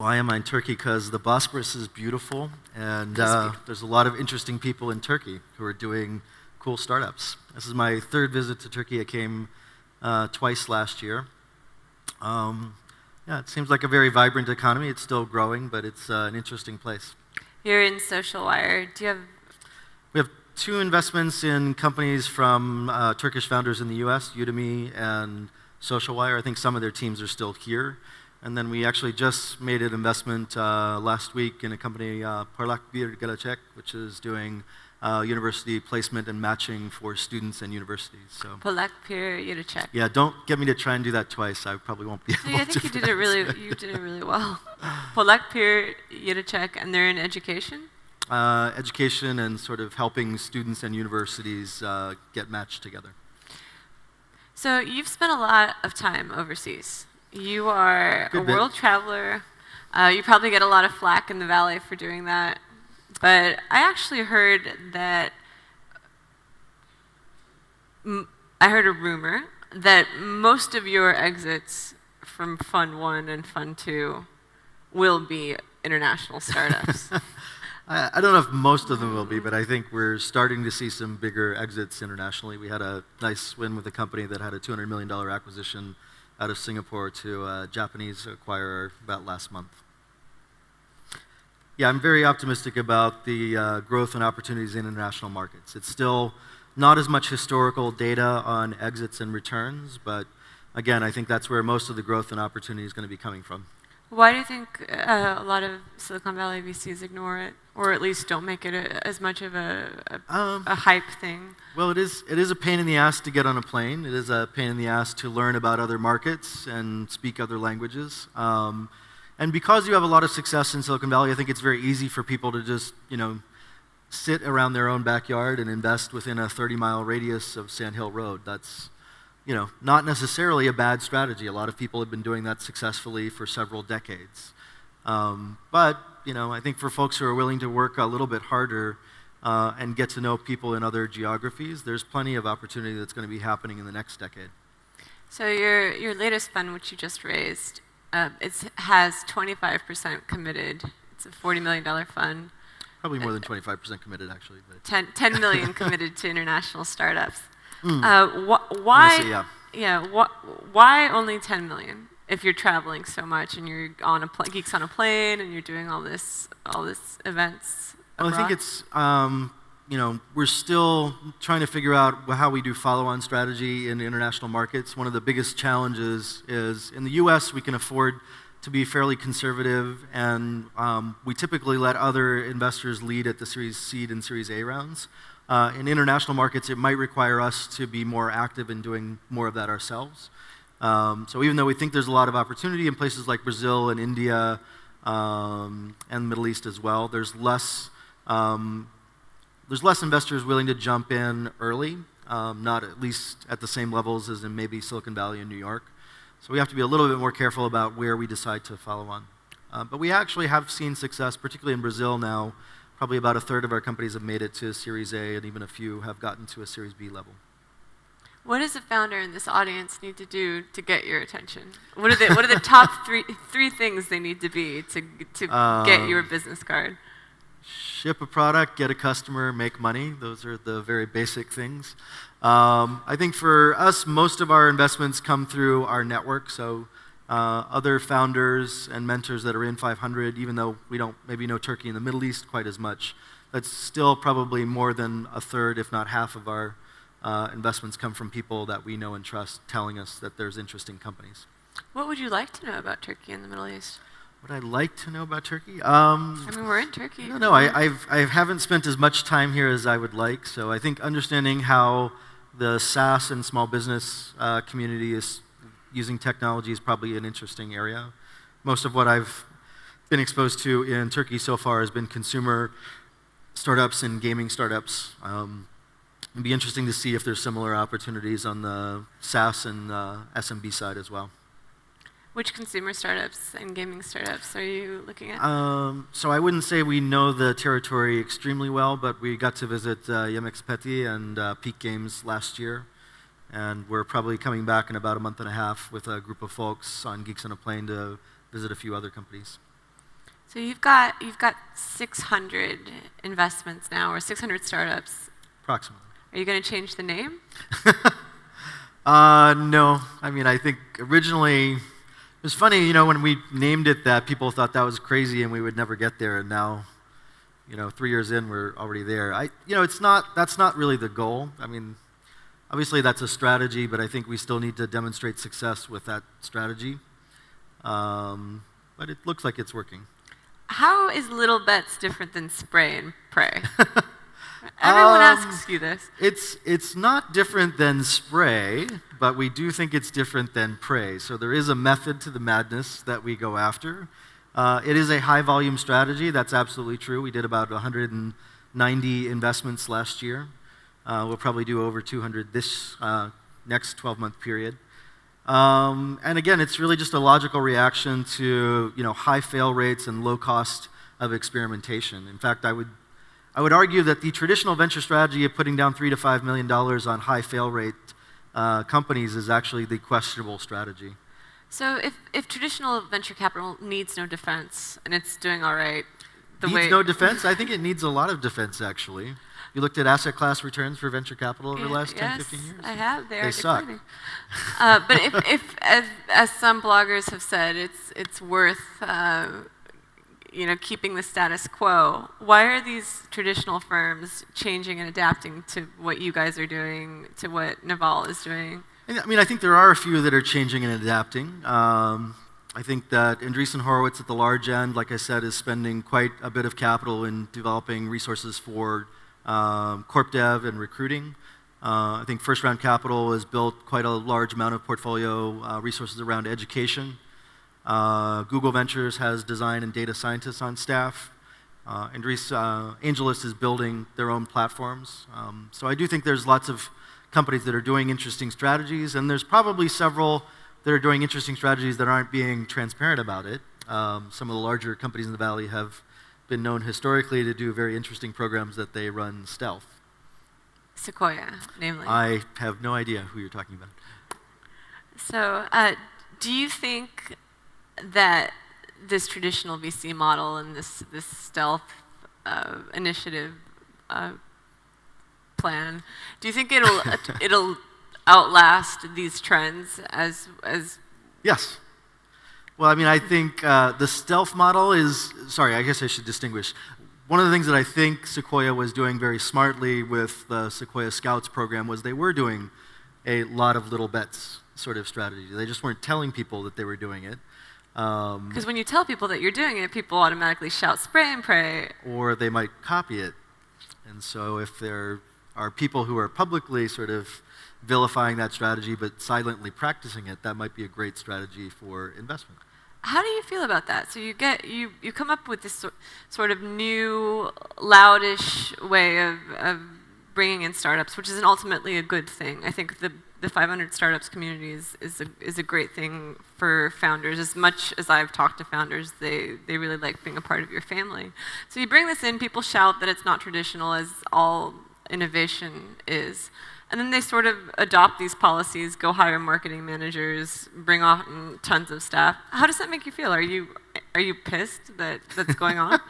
Why am I in Turkey? Because the Bosporus is beautiful, and there's a lot of interesting people in Turkey who are doing cool startups. This is my third visit to Turkey. I came twice last year. Yeah, it seems like a very vibrant economy. It's still growing, but it's an interesting place. You're in Social Wire. Do you have? We have two investments in companies from Turkish founders in the U.S., Udemy and Social Wire. I think some of their teams are still here. And then we actually just made an investment last week in a company, Parlak Bir Gelecek, which is doing university placement and matching for students and universities. So. Parlak Bir Gelecek. Yeah, don't get me to try and do that twice. I probably won't be able to. I think you did it really well. Parlak Bir Gelecek, and they're in education? Education and sort of helping students and universities get matched together. So you've spent a lot of time overseas. You are a world traveler. You probably get a lot of flack in the Valley for doing that. But I actually heard that, I heard a rumor that most of your exits from Fund 1 and Fund 2 will be international startups. I don't know if most of them will be, but I think we're starting to see some bigger exits internationally. We had a nice win with a company that had a $200 million acquisition out of Singapore to a Japanese acquirer about last month. Yeah, I'm very optimistic about the growth and opportunities in international markets. It's still not as much historical data on exits and returns, but again, I think that's where most of the growth and opportunity is going to be coming from. Why do you think a lot of Silicon Valley VCs ignore it, or at least don't make it as much of a hype thing? Well, it is a pain in the ass to get on a plane. It is a pain in the ass to learn about other markets and speak other languages. And because you have a lot of success in Silicon Valley, I think it's very easy for people to just, sit around their own backyard and invest within a 30-mile radius of Sand Hill Road. That's not necessarily a bad strategy. A lot of people have been doing that successfully for several decades. But, I think for folks who are willing to work a little bit harder and get to know people in other geographies, there's plenty of opportunity that's going to be happening in the next decade. So your latest fund, which you just raised, it has 25% committed. It's a $40 million fund. Probably more than 25% committed, actually. But 10 million committed to international startups. Why? Why only 10 million if you're traveling so much and you're on geeks on a plane and you're doing all this events? Well, I think it's we're still trying to figure out how we do follow-on strategy in international markets. One of the biggest challenges is in the U.S. we can afford to be fairly conservative, and we typically let other investors lead at the Series Seed and Series A rounds. In international markets, it might require us to be more active in doing more of that ourselves. So even though we think there's a lot of opportunity in places like Brazil and India and the Middle East as well, there's less investors willing to jump in early, not at least at the same levels as in maybe Silicon Valley and New York. So we have to be a little bit more careful about where we decide to follow on. But we actually have seen success, particularly in Brazil now. Probably about a third of our companies have made it to Series A, and even a few have gotten to a Series B level. What does a founder in this audience need to do to get your attention? What are the top three things they need to be to get your business card? Ship a product, get a customer, make money. Those are the very basic things. I think for us, most of our investments come through our network. So other founders and mentors that are in 500, even though we don't maybe know Turkey and the Middle East quite as much, that's still probably more than a third, if not half of our investments come from people that we know and trust telling us that there's interesting companies. What would you like to know about Turkey and the Middle East? What I'd like to know about Turkey? We're in Turkey. I don't know. I haven't spent as much time here as I would like, so I think understanding how the SaaS and small business community is using technology is probably an interesting area. Most of what I've been exposed to in Turkey so far has been consumer startups and gaming startups. It'd be interesting to see if there's similar opportunities on the SaaS and SMB side as well. Which consumer startups and gaming startups are you looking at? So I wouldn't say we know the territory extremely well, but we got to visit Yemek Sepeti and Peak Games last year. And we're probably coming back in about a month and a half with a group of folks on Geeks on a Plane to visit a few other companies. So you've got 600 investments now, or 600 startups. Approximately. Are you going to change the name? No. I mean, I think originally, it was funny, when we named it that, people thought that was crazy and we would never get there, and now, 3 years in, we're already there. That's not really the goal. I mean, obviously that's a strategy, but I think we still need to demonstrate success with that strategy. But it looks like it's working. How is Little Bets different than Spray and Pray? Everyone asks you this. It's not different than Spray, but we do think it's different than Pray. So there is a method to the madness that we go after. It is a high volume strategy. That's absolutely true. We did about 190 investments last year. We'll probably do over 200 this next 12-month period. And again, it's really just a logical reaction to high fail rates and low cost of experimentation. In fact, I would argue that the traditional venture strategy of putting down $3 to $5 million on high fail rate companies is actually the questionable strategy. So if traditional venture capital needs no defense and it's doing all right, needs no defense? I think it needs a lot of defense, actually. You looked at asset class returns for venture capital over the last 10, 15 years? I have. They suck. But if as some bloggers have said, it's worth keeping the status quo. Why are these traditional firms changing and adapting to what you guys are doing, to what Naval is doing? I think there are a few that are changing and adapting. I think that Andreessen Horowitz at the large end, like I said, is spending quite a bit of capital in developing resources for corp dev and recruiting. I think First Round Capital has built quite a large amount of portfolio resources around education. Google Ventures has design and data scientists on staff. AngelList is building their own platforms. So I do think there's lots of companies that are doing interesting strategies, and there's probably several that are doing interesting strategies that aren't being transparent about it. Some of the larger companies in the Valley have been known historically to do very interesting programs that they run stealth. Sequoia, namely. I have no idea who you're talking about. So do you think that this traditional VC model and this stealth initiative plan, do you think it'll outlast these trends as? Yes. Well, I think the stealth model is, I guess I should distinguish. One of the things that I think Sequoia was doing very smartly with the Sequoia Scouts program was they were doing a lot of little bets sort of strategy. They just weren't telling people that they were doing it. Because when you tell people that you're doing it, people automatically shout Spray and Pray. Or they might copy it. And so if there are people who are publicly sort of vilifying that strategy but silently practicing it, that might be a great strategy for investment. How do you feel about that? So you come up with this sort of new, loudish way of bringing in startups, which is ultimately a good thing. I think the 500 startups community is a great thing for founders. As much as I've talked to founders, they really like being a part of your family. So you bring this in, people shout that it's not traditional, as all innovation is. And then they sort of adopt these policies, go hire marketing managers, bring on tons of staff. How does that make you feel? Are you pissed that that's going on?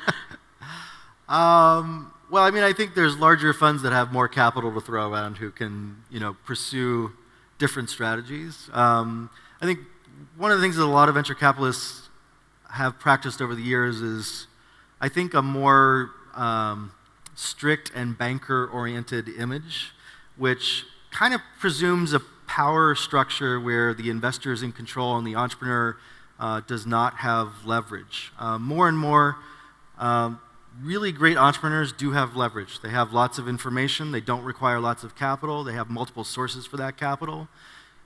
Well, I think there's larger funds that have more capital to throw around who can, pursue different strategies. I think one of the things that a lot of venture capitalists have practiced over the years is, I think, a more strict and banker-oriented image, which kind of presumes a power structure where the investor is in control and the entrepreneur does not have leverage. More and more, really great entrepreneurs do have leverage. They have lots of information. They don't require lots of capital. They have multiple sources for that capital.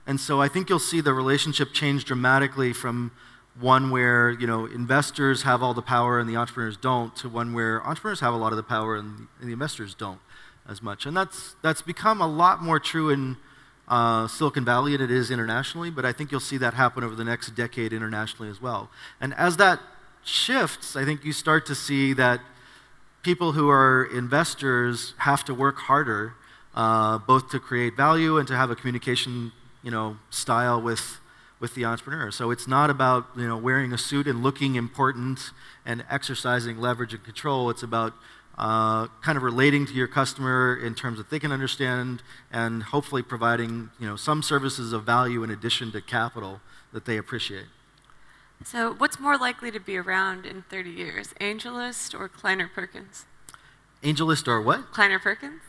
And so I think you'll see the relationship change dramatically from one where investors have all the power and the entrepreneurs don't, to one where entrepreneurs have a lot of the power and the investors don't as much. And that's become a lot more true in Silicon Valley than it is internationally, but I think you'll see that happen over the next decade internationally as well. And as that shifts, I think you start to see that people who are investors have to work harder, both to create value and to have a communication style with with the entrepreneur. So it's not about wearing a suit and looking important and exercising leverage and control. It's about kind of relating to your customer in terms of they can understand and hopefully providing some services of value in addition to capital that they appreciate. So what's more likely to be around in 30 years, AngelList or Kleiner Perkins? AngelList or what? Kleiner Perkins?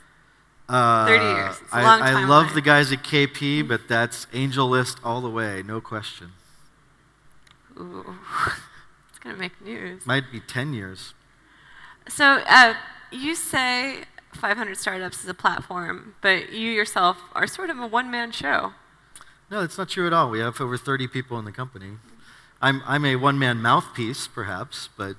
30 years. It's a long I timeline. love the guys at KP, but that's AngelList all the way, no question. Ooh, it's going to make news. Might be 10 years. So you say 500 Startups is a platform, but you yourself are sort of a one-man show. No, that's not true at all. We have over 30 people in the company. I'm a one-man mouthpiece, perhaps, but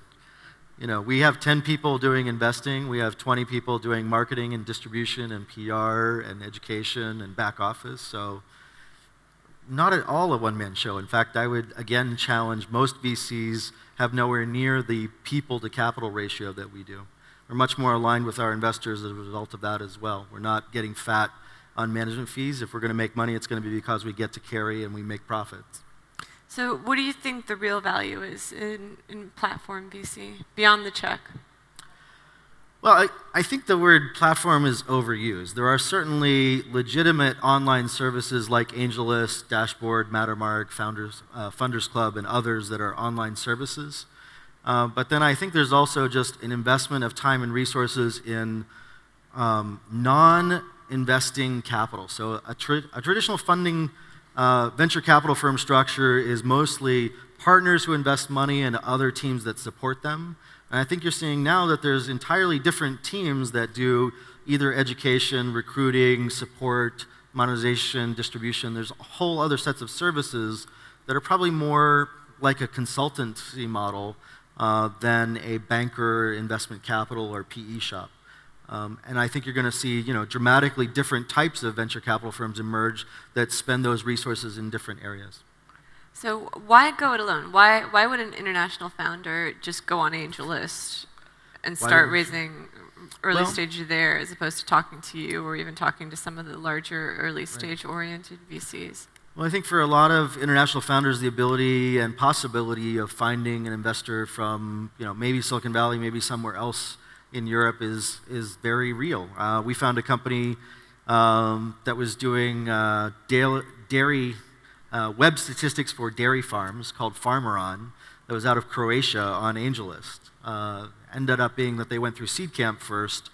we have 10 people doing investing. We have 20 people doing marketing and distribution and PR and education and back office. So not at all a one-man show. In fact, I would again challenge most VCs have nowhere near the people-to-capital ratio that we do. We're much more aligned with our investors as a result of that as well. We're not getting fat on management fees. If we're going to make money, it's going to be because we get to carry and we make profits. So what do you think the real value is in platform VC, beyond the check? Well, I think the word platform is overused. There are certainly legitimate online services like AngelList, Dashboard, Mattermark, Funders Club, and others that are online services. But then I think there's also just an investment of time and resources in non-investing capital. So a traditional funding venture capital firm structure is mostly partners who invest money and other teams that support them. And I think you're seeing now that there's entirely different teams that do either education, recruiting, support, monetization, distribution. There's a whole other sets of services that are probably more like a consultancy model than a banker, investment capital, or PE shop. And I think you're going to see, dramatically different types of venture capital firms emerge that spend those resources in different areas. So why go it alone? Why would an international founder just go on AngelList and start raising early stage there as opposed to talking to you or even talking to some of the larger early stage oriented VCs? Well, I think for a lot of international founders, the ability and possibility of finding an investor from, maybe Silicon Valley, maybe somewhere else in Europe is very real. We found a company that was doing dairy web statistics for dairy farms called Farmeron that was out of Croatia on AngelList. Ended up being that they went through Seed Camp first,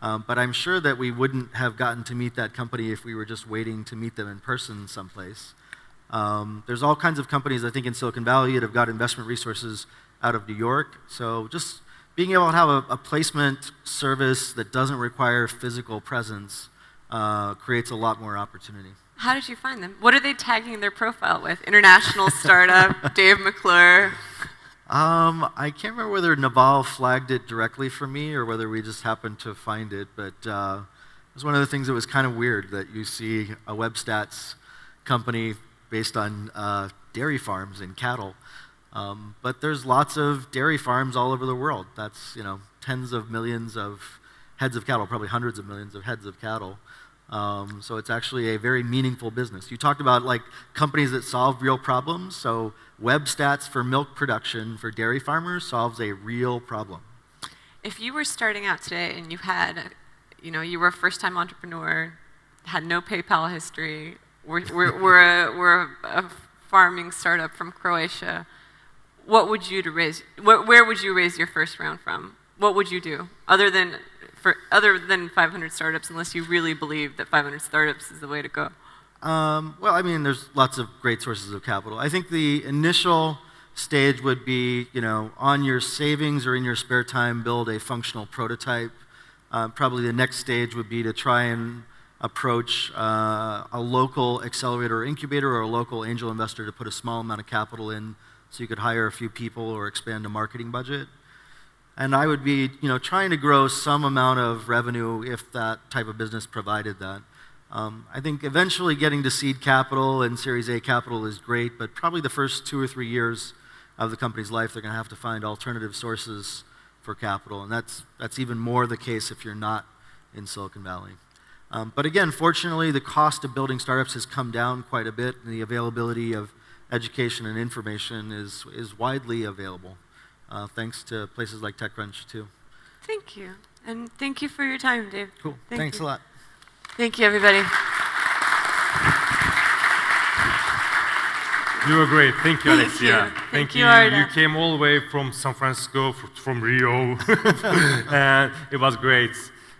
but I'm sure that we wouldn't have gotten to meet that company if we were just waiting to meet them in person someplace. There's all kinds of companies, I think, in Silicon Valley that have got investment resources out of New York. So just being able to have a placement service that doesn't require physical presence creates a lot more opportunity. How did you find them? What are they tagging their profile with? International startup, Dave McClure? I can't remember whether Naval flagged it directly for me or whether we just happened to find it, but it was one of the things that was kind of weird that you see a web stats company based on dairy farms and cattle. But there's lots of dairy farms all over the world. That's, tens of millions of heads of cattle, probably hundreds of millions of heads of cattle. So it's actually a very meaningful business. You talked about companies that solve real problems. So web stats for milk production for dairy farmers solves a real problem. If you were starting out today and you had, you were a first-time entrepreneur, had no PayPal history, we're a farming startup from Croatia, what would you raise? Where would you raise your first round from? What would you do other than 500 startups, unless you really believe that 500 startups is the way to go? There's lots of great sources of capital. I think the initial stage would be, on your savings or in your spare time, build a functional prototype. Probably the next stage would be to try and approach a local accelerator or incubator or a local angel investor to put a small amount of capital in so you could hire a few people or expand a marketing budget. And I would be, trying to grow some amount of revenue if that type of business provided that. I think eventually getting to seed capital and Series A capital is great, but probably the first 2 or 3 years of the company's life, they're going to have to find alternative sources for capital, and that's even more the case if you're not in Silicon Valley. But again, fortunately, the cost of building startups has come down quite a bit, and the availability of education and information is widely available, thanks to places like TechCrunch too. Thank you. And thank you for your time, Dave. Cool. Thanks a lot. Thank you, everybody. You were great. Thank you, Alexia. Thank you, you. Arda. You came all the way from San Francisco, from Rio, and it was great.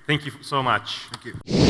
Thank you so much. Thank you.